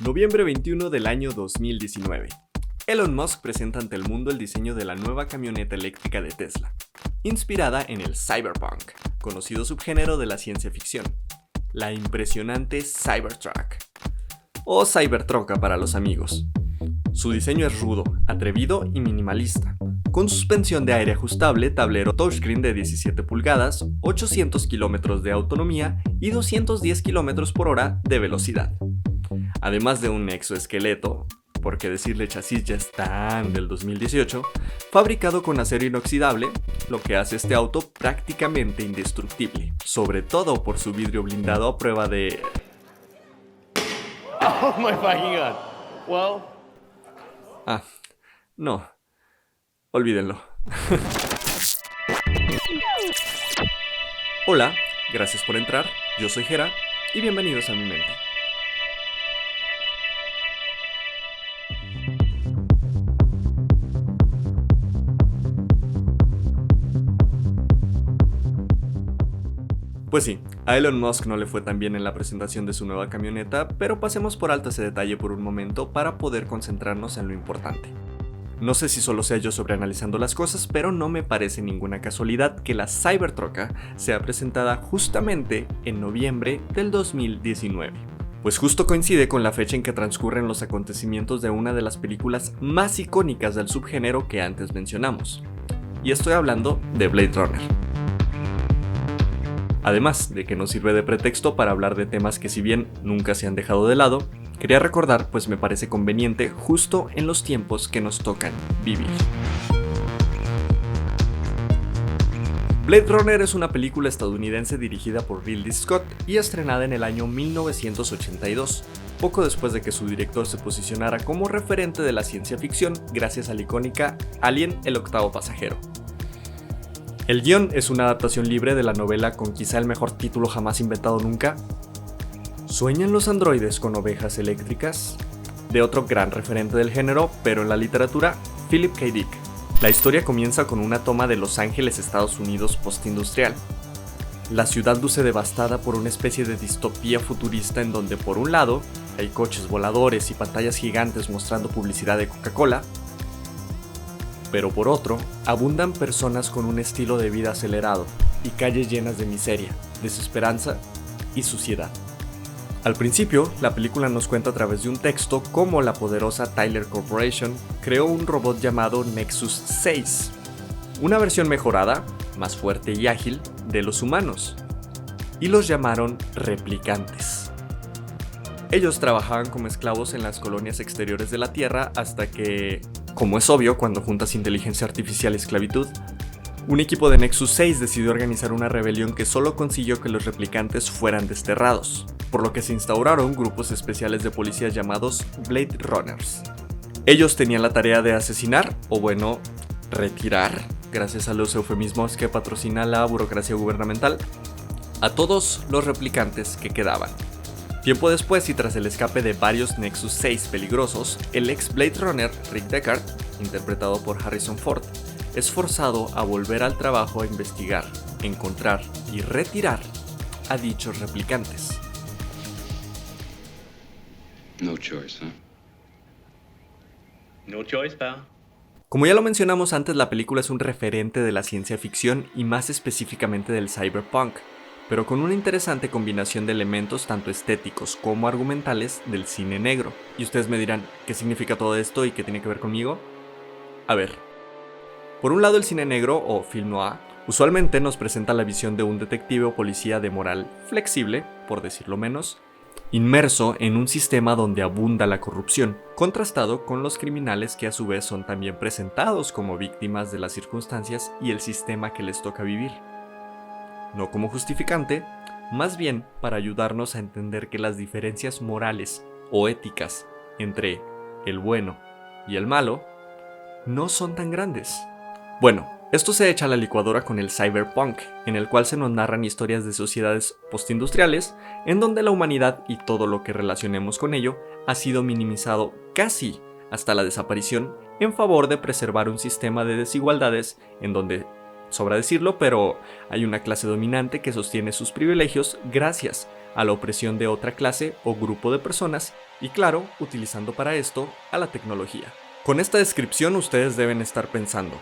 Noviembre 21 del año 2019. Elon Musk presenta ante el mundo el diseño de la nueva camioneta eléctrica de Tesla, inspirada en el cyberpunk, conocido subgénero de la ciencia ficción, la impresionante Cybertruck, o Cybertroca para los amigos. Su diseño es rudo, atrevido y minimalista, con suspensión de aire ajustable, tablero touchscreen de 17 pulgadas, 800 km de autonomía y 210 km por hora de velocidad. Además de un exoesqueleto, por qué decirle chasis ya es tan del 2018, fabricado con acero inoxidable, lo que hace este auto prácticamente indestructible, sobre todo por su vidrio blindado a prueba de... Oh my fucking god. Well... no. Olvídenlo. Hola, gracias por entrar, yo soy Jera, y bienvenidos a mi mente. Pues sí, a Elon Musk no le fue tan bien en la presentación de su nueva camioneta, pero pasemos por alto ese detalle por un momento para poder concentrarnos en lo importante. No sé si solo sea yo sobreanalizando las cosas, pero no me parece ninguna casualidad que la Cybertruck sea presentada justamente en noviembre del 2019. Pues justo coincide con la fecha en que transcurren los acontecimientos de una de las películas más icónicas del subgénero que antes mencionamos. Y estoy hablando de Blade Runner. Además de que nos sirve de pretexto para hablar de temas que si bien nunca se han dejado de lado, quería recordar pues me parece conveniente justo en los tiempos que nos tocan vivir. Blade Runner es una película estadounidense dirigida por Ridley Scott y estrenada en el año 1982, poco después de que su director se posicionara como referente de la ciencia ficción gracias a la icónica Alien: El octavo pasajero. El guión es una adaptación libre de la novela con quizá el mejor título jamás inventado nunca, ¿Sueñan los androides con ovejas eléctricas?, de otro gran referente del género, pero en la literatura, Philip K. Dick. La historia comienza con una toma de Los Ángeles, Estados Unidos postindustrial. La ciudad luce devastada por una especie de distopía futurista en donde por un lado hay coches voladores y pantallas gigantes mostrando publicidad de Coca-Cola, pero por otro, abundan personas con un estilo de vida acelerado y calles llenas de miseria, desesperanza y suciedad. Al principio, la película nos cuenta a través de un texto cómo la poderosa Tyler Corporation creó un robot llamado Nexus 6, una versión mejorada, más fuerte y ágil, de los humanos, y los llamaron replicantes. Ellos trabajaban como esclavos en las colonias exteriores de la Tierra hasta que, como es obvio cuando juntas inteligencia artificial y esclavitud, un equipo de Nexus 6 decidió organizar una rebelión que solo consiguió que los replicantes fueran desterrados, por lo que se instauraron grupos especiales de policías llamados Blade Runners. Ellos tenían la tarea de asesinar, o bueno, retirar, gracias a los eufemismos que patrocina la burocracia gubernamental, a todos los replicantes que quedaban. Tiempo después y tras el escape de varios Nexus 6 peligrosos, el ex Blade Runner Rick Deckard, interpretado por Harrison Ford, es forzado a volver al trabajo a investigar, encontrar y retirar a dichos replicantes. No choice, huh? No choice, pal. Como ya lo mencionamos antes, la película es un referente de la ciencia ficción y más específicamente del cyberpunk, pero con una interesante combinación de elementos tanto estéticos como argumentales del cine negro. Y ustedes me dirán, ¿qué significa todo esto y qué tiene que ver conmigo? A ver, por un lado el cine negro o film noir usualmente nos presenta la visión de un detective o policía de moral flexible, por decirlo menos, inmerso en un sistema donde abunda la corrupción, contrastado con los criminales que a su vez son también presentados como víctimas de las circunstancias y el sistema que les toca vivir. No como justificante, más bien para ayudarnos a entender que las diferencias morales o éticas entre el bueno y el malo no son tan grandes. Bueno, esto se echa a la licuadora con el cyberpunk, en el cual se nos narran historias de sociedades postindustriales en donde la humanidad y todo lo que relacionemos con ello ha sido minimizado casi hasta la desaparición en favor de preservar un sistema de desigualdades en donde, sobra decirlo, pero hay una clase dominante que sostiene sus privilegios gracias a la opresión de otra clase o grupo de personas Y claro, utilizando para esto a la tecnología. Con esta descripción ustedes deben estar pensando,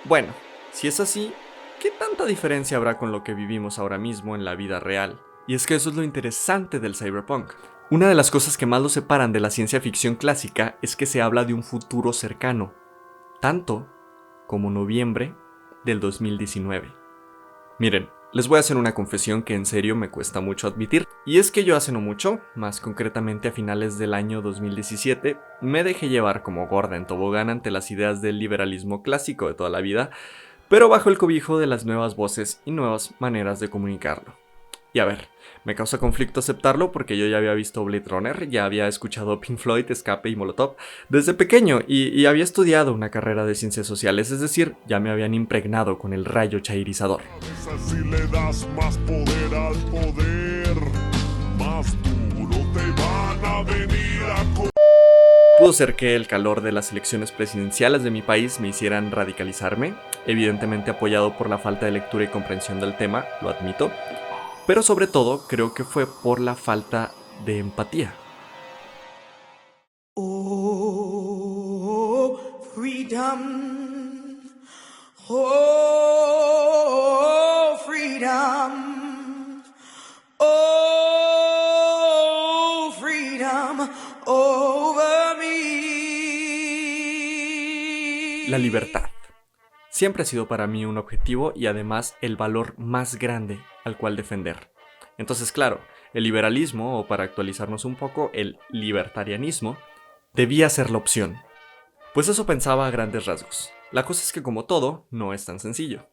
bueno, si es así, ¿qué tanta diferencia habrá con lo que vivimos ahora mismo en la vida real? Y es que eso es lo interesante del cyberpunk. Una de las cosas que más lo separan de la ciencia ficción clásica es que se habla de un futuro cercano, tanto como noviembre del 2019. Miren, les voy a hacer una confesión que en serio me cuesta mucho admitir, y es que yo hace no mucho, más concretamente a finales del año 2017, me dejé llevar como gorda en tobogán ante las ideas del liberalismo clásico de toda la vida, pero bajo el cobijo de las nuevas voces y nuevas maneras de comunicarlo. Y a ver, me causa conflicto aceptarlo porque yo ya había visto Blade Runner, ya había escuchado Pink Floyd, Escape y Molotov desde pequeño y había estudiado una carrera de ciencias sociales, es decir, ya me habían impregnado con el rayo chairizador. Si le das más poder al poder, más duro te van a venir a Pudo ser que el calor de las elecciones presidenciales de mi país me hicieran radicalizarme, evidentemente apoyado por la falta de lectura y comprensión del tema, lo admito. Pero sobre todo, creo que fue por la falta de empatía. Oh, freedom. Oh, freedom. Oh, freedom over me. La libertad. Siempre ha sido para mí un objetivo y además el valor más grande al cual defender. Entonces, claro, el liberalismo, o para actualizarnos un poco, el libertarianismo, debía ser la opción. Pues eso pensaba a grandes rasgos. La cosa es que como todo, no es tan sencillo.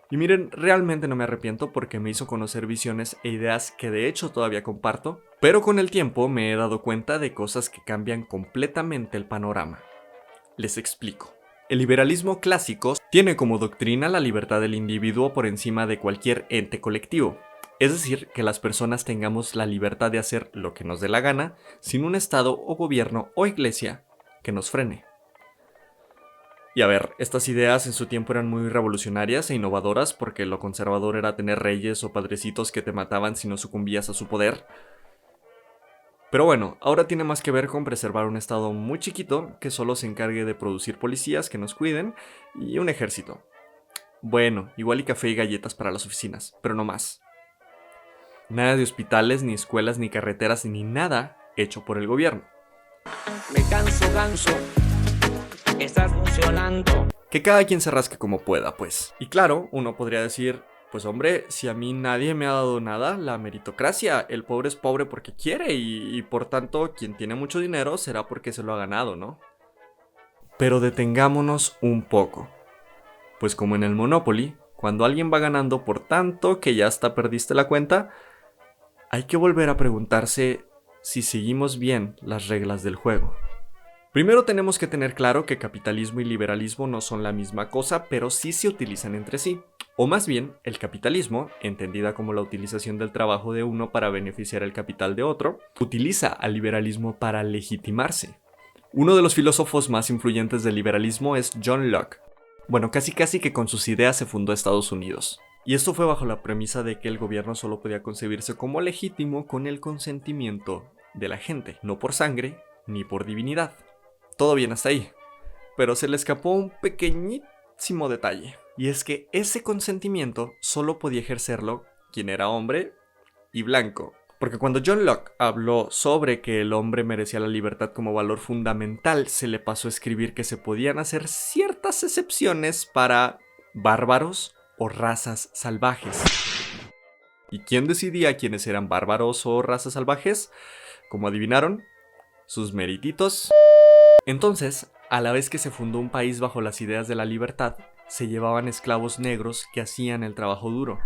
Y miren, realmente no me arrepiento porque me hizo conocer visiones e ideas que de hecho todavía comparto, pero con el tiempo me he dado cuenta de cosas que cambian completamente el panorama. Les explico. El liberalismo clásico tiene como doctrina la libertad del individuo por encima de cualquier ente colectivo. Es decir, que las personas tengamos la libertad de hacer lo que nos dé la gana, sin un estado o gobierno o iglesia que nos frene. Y a ver, estas ideas en su tiempo eran muy revolucionarias e innovadoras porque lo conservador era tener reyes o padrecitos que te mataban si no sucumbías a su poder. Pero bueno, ahora tiene más que ver con preservar un estado muy chiquito que solo se encargue de producir policías que nos cuiden y un ejército. Bueno, igual y café y galletas para las oficinas, pero no más. Nada de hospitales, ni escuelas, ni carreteras, ni nada hecho por el gobierno. Me canso, estás funcionando. Que cada quien se rasque como pueda, pues. Y claro, uno podría decir, pues hombre, si a mí nadie me ha dado nada, la meritocracia, el pobre es pobre porque quiere y por tanto quien tiene mucho dinero será porque se lo ha ganado, ¿no? Pero detengámonos un poco. Pues como en el Monopoly, cuando alguien va ganando por tanto que ya hasta perdiste la cuenta, hay que volver a preguntarse si seguimos bien las reglas del juego. Primero tenemos que tener claro que capitalismo y liberalismo no son la misma cosa, pero sí se utilizan entre sí. O más bien, el capitalismo, entendida como la utilización del trabajo de uno para beneficiar el capital de otro, utiliza al liberalismo para legitimarse. Uno de los filósofos más influyentes del liberalismo es John Locke. Bueno, casi que con sus ideas se fundó Estados Unidos. Y esto fue bajo la premisa de que el gobierno solo podía concebirse como legítimo con el consentimiento de la gente, no por sangre ni por divinidad. Todo bien hasta ahí, pero se le escapó un pequeñísimo detalle, y es que ese consentimiento solo podía ejercerlo quien era hombre y blanco. Porque cuando John Locke habló sobre que el hombre merecía la libertad como valor fundamental, se le pasó a escribir que se podían hacer ciertas excepciones para bárbaros o razas salvajes. ¿Y quién decidía quiénes eran bárbaros o razas salvajes? Como adivinaron, sus merititos. Entonces, a la vez que se fundó un país bajo las ideas de la libertad, se llevaban esclavos negros que hacían el trabajo duro.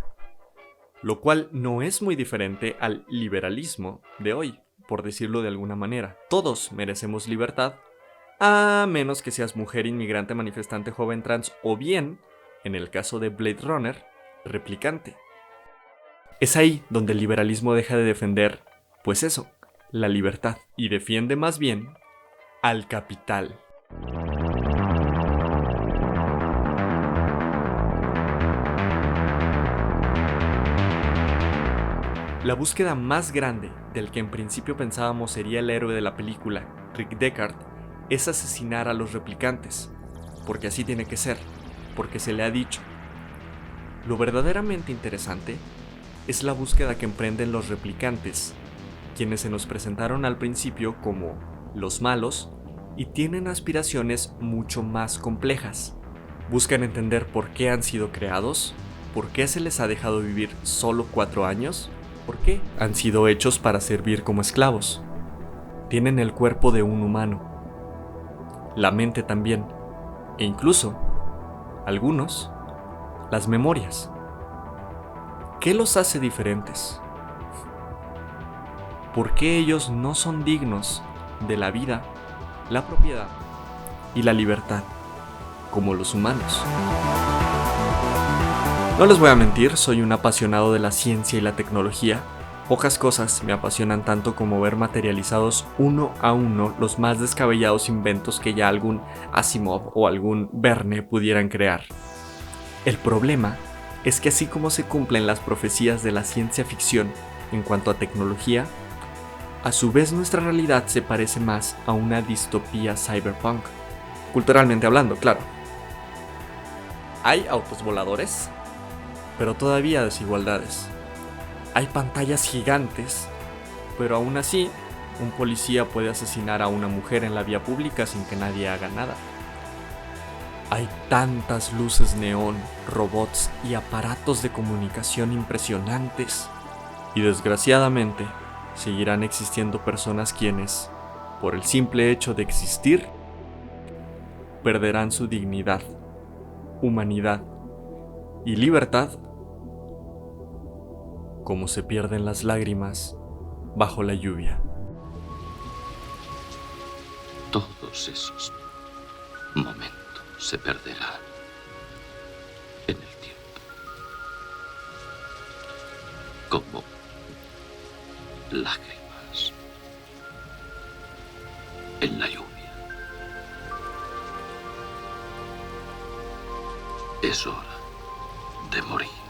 Lo cual no es muy diferente al liberalismo de hoy, por decirlo de alguna manera. Todos merecemos libertad, a menos que seas mujer, inmigrante, manifestante, joven, trans o bien, en el caso de Blade Runner, replicante. Es ahí donde el liberalismo deja de defender, pues eso, la libertad, y defiende más bien al capital. La búsqueda más grande del que en principio pensábamos sería el héroe de la película, Rick Deckard, es asesinar a los replicantes, porque así tiene que ser, porque se le ha dicho. Lo verdaderamente interesante es la búsqueda que emprenden los replicantes, quienes se nos presentaron al principio como los malos y tienen aspiraciones mucho más complejas. Buscan entender por qué han sido creados, por qué se les ha dejado vivir solo 4 años, por qué han sido hechos para servir como esclavos. Tienen el cuerpo de un humano, la mente también, e incluso, algunos, las memorias. ¿Qué los hace diferentes? ¿Por qué ellos no son dignos de la vida, la propiedad y la libertad, como los humanos? No les voy a mentir, soy un apasionado de la ciencia y la tecnología. Pocas cosas me apasionan tanto como ver materializados uno a uno los más descabellados inventos que ya algún Asimov o algún Verne pudieran crear. El problema es que así como se cumplen las profecías de la ciencia ficción en cuanto a tecnología, a su vez nuestra realidad se parece más a una distopía cyberpunk, culturalmente hablando, claro. Hay autos voladores, pero todavía desigualdades. Hay pantallas gigantes, pero aún así, un policía puede asesinar a una mujer en la vía pública sin que nadie haga nada. Hay tantas luces neón, robots y aparatos de comunicación impresionantes. Y desgraciadamente, seguirán existiendo personas quienes, por el simple hecho de existir, perderán su dignidad, humanidad y libertad, como se pierden las lágrimas bajo la lluvia. Todos esos momentos se perderán en el tiempo, como lágrimas en la lluvia. Es hora de morir.